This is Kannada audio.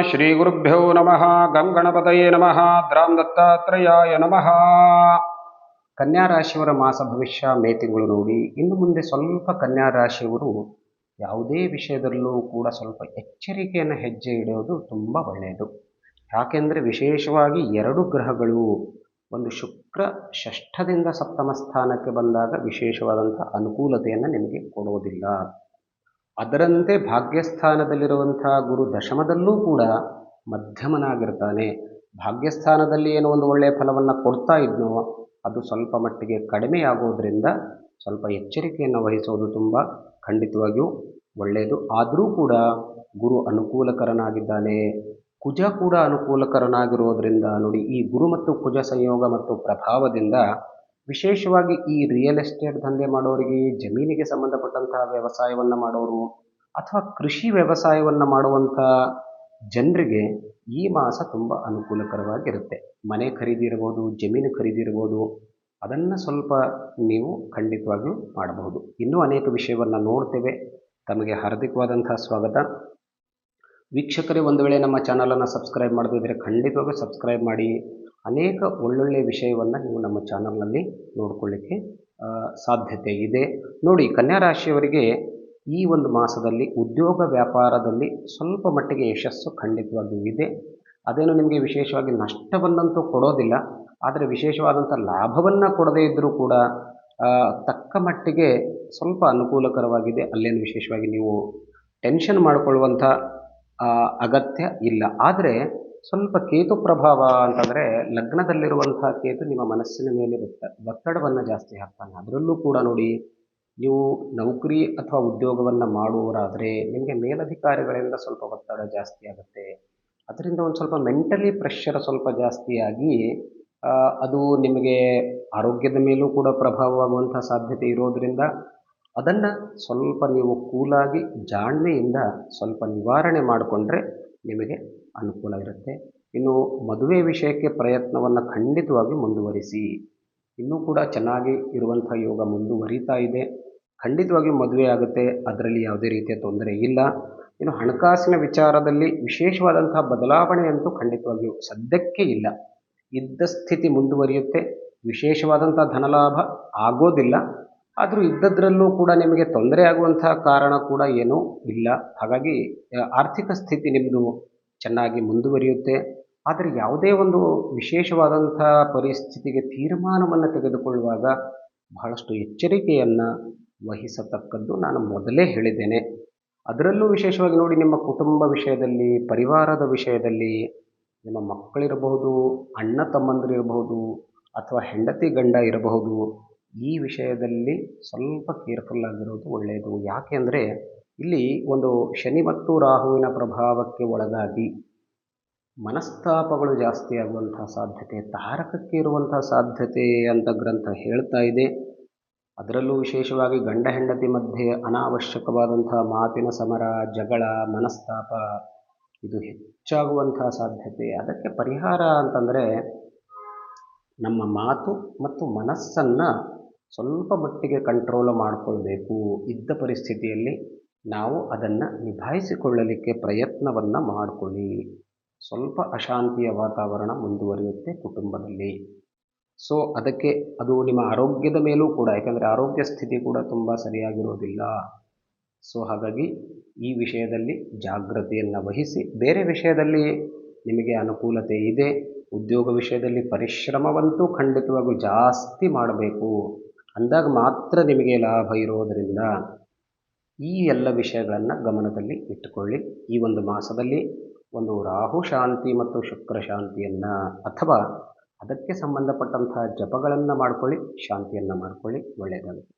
ಶ್ರೀಗುರುಭ್ಯೋ ನಮಃ. ಗಂಗಣಪತಯೇ ನಮಃ. ದ್ರಾಂ ದತ್ತಾತ್ರೇಯಾಯ ನಮಃ. ಕನ್ಯಾ ರಾಶಿಯವರ ಮಾಸ ಭವಿಷ್ಯ ಮೇ ತಿಂಗಳು ನೋಡಿ. ಇನ್ನು ಮುಂದೆ ಸ್ವಲ್ಪ ಕನ್ಯಾ ರಾಶಿಯವರು ಯಾವುದೇ ವಿಷಯದಲ್ಲೂ ಕೂಡ ಸ್ವಲ್ಪ ಎಚ್ಚರಿಕೆಯನ್ನು ಹೆಜ್ಜೆ ಇಡೋದು ತುಂಬ ಒಳ್ಳೆಯದು. ಯಾಕೆಂದರೆ ವಿಶೇಷವಾಗಿ ಎರಡು ಗ್ರಹಗಳು, ಒಂದು ಶುಕ್ರ ಷಷ್ಠದಿಂದ ಸಪ್ತಮ ಸ್ಥಾನಕ್ಕೆ ಬಂದಾಗ ವಿಶೇಷವಾದಂಥ ಅನುಕೂಲತೆಯನ್ನು ನಿಮಗೆ ಕೊಡೋದಿಲ್ಲ. ಅದರಂತೆ ಭಾಗ್ಯಸ್ಥಾನದಲ್ಲಿರುವಂಥ ಗುರು ದಶಮದಲ್ಲೂ ಕೂಡ ಮಧ್ಯಮನಾಗಿರ್ತಾನೆ. ಭಾಗ್ಯಸ್ಥಾನದಲ್ಲಿ ಏನೋ ಒಂದು ಒಳ್ಳೆಯ ಫಲವನ್ನು ಕೊಡ್ತಾ ಇದ್ನೋ ಅದು ಸ್ವಲ್ಪ ಮಟ್ಟಿಗೆ ಕಡಿಮೆಯಾಗೋದ್ರಿಂದ ಸ್ವಲ್ಪ ಎಚ್ಚರಿಕೆಯನ್ನು ವಹಿಸೋದು ತುಂಬ ಖಂಡಿತವಾಗಿಯೂ ಒಳ್ಳೆಯದು. ಆದರೂ ಕೂಡ ಗುರು ಅನುಕೂಲಕರನಾಗಿದ್ದಾನೆ, ಕುಜ ಕೂಡ ಅನುಕೂಲಕರನಾಗಿರೋದ್ರಿಂದ ನೋಡಿ, ಈ ಗುರು ಮತ್ತು ಕುಜ ಸಂಯೋಗ ಮತ್ತು ಪ್ರಭಾವದಿಂದ ವಿಶೇಷವಾಗಿ ಈ ರಿಯಲ್ ಎಸ್ಟೇಟ್ ದಂಧೆ ಮಾಡೋರಿಗೆ, ಜಮೀನಿಗೆ ಸಂಬಂಧಪಟ್ಟಂತಹ ವ್ಯವಸಾಯವನ್ನು ಮಾಡೋರು ಅಥವಾ ಕೃಷಿ ವ್ಯವಸಾಯವನ್ನು ಮಾಡುವಂಥ ಜನರಿಗೆ ಈ ಮಾಸ ತುಂಬ ಅನುಕೂಲಕರವಾಗಿರುತ್ತೆ. ಮನೆ ಖರೀದಿ ಇರ್ಬೋದು, ಜಮೀನು ಖರೀದಿ ಇರ್ಬೋದು, ಅದನ್ನು ಸ್ವಲ್ಪ ನೀವು ಖಂಡಿತವಾಗಿಯೂ ಮಾಡಬಹುದು. ಇನ್ನೂ ಅನೇಕ ವಿಷಯವನ್ನು ನೋಡ್ತೇವೆ. ತಮಗೆ ಹಾರ್ದಿಕವಾದಂಥ ಸ್ವಾಗತ. ವೀಕ್ಷಕರೇ, ಒಂದು ವೇಳೆ ನಮ್ಮ ಚಾನಲನ್ನು ಸಬ್ಸ್ಕ್ರೈಬ್ ಮಾಡದಿದ್ದರೆ ಖಂಡಿತವಾಗಿ ಸಬ್ಸ್ಕ್ರೈಬ್ ಮಾಡಿ. ಅನೇಕ ಒಳ್ಳೊಳ್ಳೆಯ ವಿಷಯವನ್ನು ನೀವು ನಮ್ಮ ಚಾನಲ್ನಲ್ಲಿ ನೋಡಿಕೊಳ್ಳಿಕ್ಕೆ ಸಾಧ್ಯತೆ ಇದೆ. ನೋಡಿ, ಕನ್ಯಾ ರಾಶಿಯವರಿಗೆ ಈ ಒಂದು ಮಾಸದಲ್ಲಿ ಉದ್ಯೋಗ ವ್ಯಾಪಾರದಲ್ಲಿ ಸ್ವಲ್ಪ ಮಟ್ಟಿಗೆ ಯಶಸ್ಸು ಖಂಡಿತವಾಗಿಯೂ ಇದೆ. ಅದೇನು ನಿಮಗೆ ವಿಶೇಷವಾಗಿ ನಷ್ಟವನ್ನಂತೂ ಕೊಡೋದಿಲ್ಲ, ಆದರೆ ವಿಶೇಷವಾದಂಥ ಲಾಭವನ್ನು ಕೊಡದೇ ಇದ್ದರೂ ಕೂಡ ತಕ್ಕ ಮಟ್ಟಿಗೆ ಸ್ವಲ್ಪ ಅನುಕೂಲಕರವಾಗಿದೆ. ಅಲ್ಲೇನು ವಿಶೇಷವಾಗಿ ನೀವು ಟೆನ್ಷನ್ ಮಾಡಿಕೊಳ್ಳುವಂಥ ಅಗತ್ಯ ಇಲ್ಲ. ಆದರೆ ಸ್ವಲ್ಪ ಕೇತು ಪ್ರಭಾವ ಅಂತಂದರೆ, ಲಗ್ನದಲ್ಲಿರುವಂಥ ಕೇತು ನಿಮ್ಮ ಮನಸ್ಸಿನ ಮೇಲೆ ಒತ್ತಡವನ್ನು ಜಾಸ್ತಿ ಹಾಕ್ತಾನೆ. ಅದರಲ್ಲೂ ಕೂಡ ನೋಡಿ, ನೀವು ನೌಕರಿ ಅಥವಾ ಉದ್ಯೋಗವನ್ನು ಮಾಡುವವರಾದರೆ ನಿಮಗೆ ಮೇಲಧಿಕಾರಿಗಳಿಂದ ಸ್ವಲ್ಪ ಒತ್ತಡ ಜಾಸ್ತಿ ಆಗುತ್ತೆ. ಅದರಿಂದ ಒಂದು ಸ್ವಲ್ಪ ಮೆಂಟಲಿ ಪ್ರೆಷರ್ ಸ್ವಲ್ಪ ಜಾಸ್ತಿಯಾಗಿ ಅದು ನಿಮಗೆ ಆರೋಗ್ಯದ ಮೇಲೂ ಕೂಡ ಪ್ರಭಾವವಾಗುವಂಥ ಸಾಧ್ಯತೆ ಇರೋದರಿಂದ ಅದನ್ನು ಸ್ವಲ್ಪ ನೀವು ಕೂಲಾಗಿ ಜಾಣ್ಮೆಯಿಂದ ಸ್ವಲ್ಪ ನಿವಾರಣೆ ಮಾಡಿಕೊಂಡ್ರೆ ನಿಮಗೆ ಅನುಕೂಲ ಇರುತ್ತೆ. ಇನ್ನು ಮದುವೆ ವಿಷಯಕ್ಕೆ ಪ್ರಯತ್ನವನ್ನು ಖಂಡಿತವಾಗಿ ಮುಂದುವರಿಸಿ. ಇನ್ನೂ ಕೂಡ ಚೆನ್ನಾಗಿ ಇರುವಂಥ ಯೋಗ ಮುಂದುವರಿತಾ ಇದೆ. ಖಂಡಿತವಾಗಿ ಮದುವೆ ಆಗುತ್ತೆ, ಅದರಲ್ಲಿ ಯಾವುದೇ ರೀತಿಯ ತೊಂದರೆ ಇಲ್ಲ. ಇನ್ನು ಹಣಕಾಸಿನ ವಿಚಾರದಲ್ಲಿ ವಿಶೇಷವಾದಂಥ ಬದಲಾವಣೆ ಅಂತೂ ಖಂಡಿತವಾಗಿಯೂ ಸದ್ಯಕ್ಕೆ ಇಲ್ಲ. ಇದ್ದ ಸ್ಥಿತಿ ಮುಂದುವರಿಯುತ್ತೆ. ವಿಶೇಷವಾದಂಥ ಧನಲಾಭ ಆಗೋದಿಲ್ಲ, ಆದರೂ ಇದ್ದದ್ರಲ್ಲೂ ಕೂಡ ನಿಮಗೆ ತೊಂದರೆ ಆಗುವಂಥ ಕಾರಣ ಕೂಡ ಏನೂ ಇಲ್ಲ. ಹಾಗಾಗಿ ಆರ್ಥಿಕ ಸ್ಥಿತಿ ನಿಮ್ಮದು ಚೆನ್ನಾಗಿ ಮುಂದುವರಿಯುತ್ತೆ. ಆದರೆ ಯಾವುದೇ ಒಂದು ವಿಶೇಷವಾದಂಥ ಪರಿಸ್ಥಿತಿಗೆ ತೀರ್ಮಾನವನ್ನು ತೆಗೆದುಕೊಳ್ಳುವಾಗ ಬಹಳಷ್ಟು ಎಚ್ಚರಿಕೆಯನ್ನು ವಹಿಸತಕ್ಕದ್ದು ನಾನು ಮೊದಲೇ ಹೇಳಿದ್ದೇನೆ. ಅದರಲ್ಲೂ ವಿಶೇಷವಾಗಿ ನೋಡಿ, ನಿಮ್ಮ ಕುಟುಂಬ ವಿಷಯದಲ್ಲಿ, ಪರಿವಾರದ ವಿಷಯದಲ್ಲಿ, ನಿಮ್ಮ ಮಕ್ಕಳಿರಬಹುದು, ಅಣ್ಣ ತಮ್ಮಂದಿರಿರಬಹುದು, ಅಥವಾ ಹೆಂಡತಿ ಗಂಡ ಇರಬಹುದು, ಈ ವಿಷಯದಲ್ಲಿ ಸ್ವಲ್ಪ ಕೇರ್ಫುಲ್ ಆಗಿರೋದು ಒಳ್ಳೆಯದು. ಯಾಕೆಂದರೆ ಇಲ್ಲಿ ಒಂದು ಶನಿ ಮತ್ತು ರಾಹುವಿನ ಪ್ರಭಾವಕ್ಕೆ ಒಳಗಾಗಿ ಮನಸ್ತಾಪಗಳು ಜಾಸ್ತಿ ಆಗುವಂಥ ಸಾಧ್ಯತೆ, ತಾರಕಕ್ಕೆ ಇರುವಂಥ ಸಾಧ್ಯತೆ ಅಂತ ಗ್ರಂಥ ಹೇಳ್ತಾ ಇದೆ. ಅದರಲ್ಲೂ ವಿಶೇಷವಾಗಿ ಗಂಡ ಹೆಂಡತಿ ಮಧ್ಯೆ ಅನಾವಶ್ಯಕವಾದಂಥ ಮಾತಿನ ಸಮರ, ಜಗಳ, ಮನಸ್ತಾಪ ಇದು ಹೆಚ್ಚಾಗುವಂಥ ಸಾಧ್ಯತೆ. ಅದಕ್ಕೆ ಪರಿಹಾರ ಅಂತಂದರೆ ನಮ್ಮ ಮಾತು ಮತ್ತು ಮನಸ್ಸನ್ನು ಸ್ವಲ್ಪ ಮಟ್ಟಿಗೆ ಕಂಟ್ರೋಲ್ ಮಾಡಿಕೊಳ್ಬೇಕು. ಇದ್ದ ಪರಿಸ್ಥಿತಿಯಲ್ಲಿ ನಾವು ಅದನ್ನು ನಿಭಾಯಿಸಿಕೊಳ್ಳಲಿಕ್ಕೆ ಪ್ರಯತ್ನವನ್ನು ಮಾಡಿಕೊಳ್ಳಿ. ಸ್ವಲ್ಪ ಅಶಾಂತಿಯ ವಾತಾವರಣ ಮುಂದುವರಿಯುತ್ತೆ ಕುಟುಂಬದಲ್ಲಿ. ಸೊ ಅದಕ್ಕೆ ಅದು ನಿಮ್ಮ ಆರೋಗ್ಯದ ಮೇಲೂ ಕೂಡ, ಯಾಕೆಂದರೆ ಆರೋಗ್ಯ ಸ್ಥಿತಿ ಕೂಡ ತುಂಬ ಸರಿಯಾಗಿರೋದಿಲ್ಲ. ಸೊ ಹಾಗಾಗಿ ಈ ವಿಷಯದಲ್ಲಿ ಜಾಗೃತಿಯನ್ನು ವಹಿಸಿ. ಬೇರೆ ವಿಷಯದಲ್ಲಿ ನಿಮಗೆ ಅನುಕೂಲತೆ ಇದೆ. ಉದ್ಯೋಗ ವಿಷಯದಲ್ಲಿ ಪರಿಶ್ರಮವಂತೂ ಖಂಡಿತವಾಗೂ ಜಾಸ್ತಿ ಮಾಡಬೇಕು, ಅಂದಾಗ ಮಾತ್ರ ನಿಮಗೆ ಲಾಭ ಇರೋದರಿಂದ ಈ ಎಲ್ಲ ವಿಷಯಗಳನ್ನು ಗಮನದಲ್ಲಿ ಇಟ್ಟುಕೊಳ್ಳಿ. ಈ ಒಂದು ಮಾಸದಲ್ಲಿ ಒಂದು ರಾಹು ಶಾಂತಿ ಮತ್ತು ಶುಕ್ರ ಶಾಂತಿಯನ್ನು ಅಥವಾ ಅದಕ್ಕೆ ಸಂಬಂಧಪಟ್ಟಂತಹ ಜಪಗಳನ್ನು ಮಾಡಿಕೊಳ್ಳಿ, ಶಾಂತಿಯನ್ನು ಮಾಡಿಕೊಳ್ಳಿ, ಒಳ್ಳೆಯದಾಗುತ್ತೆ.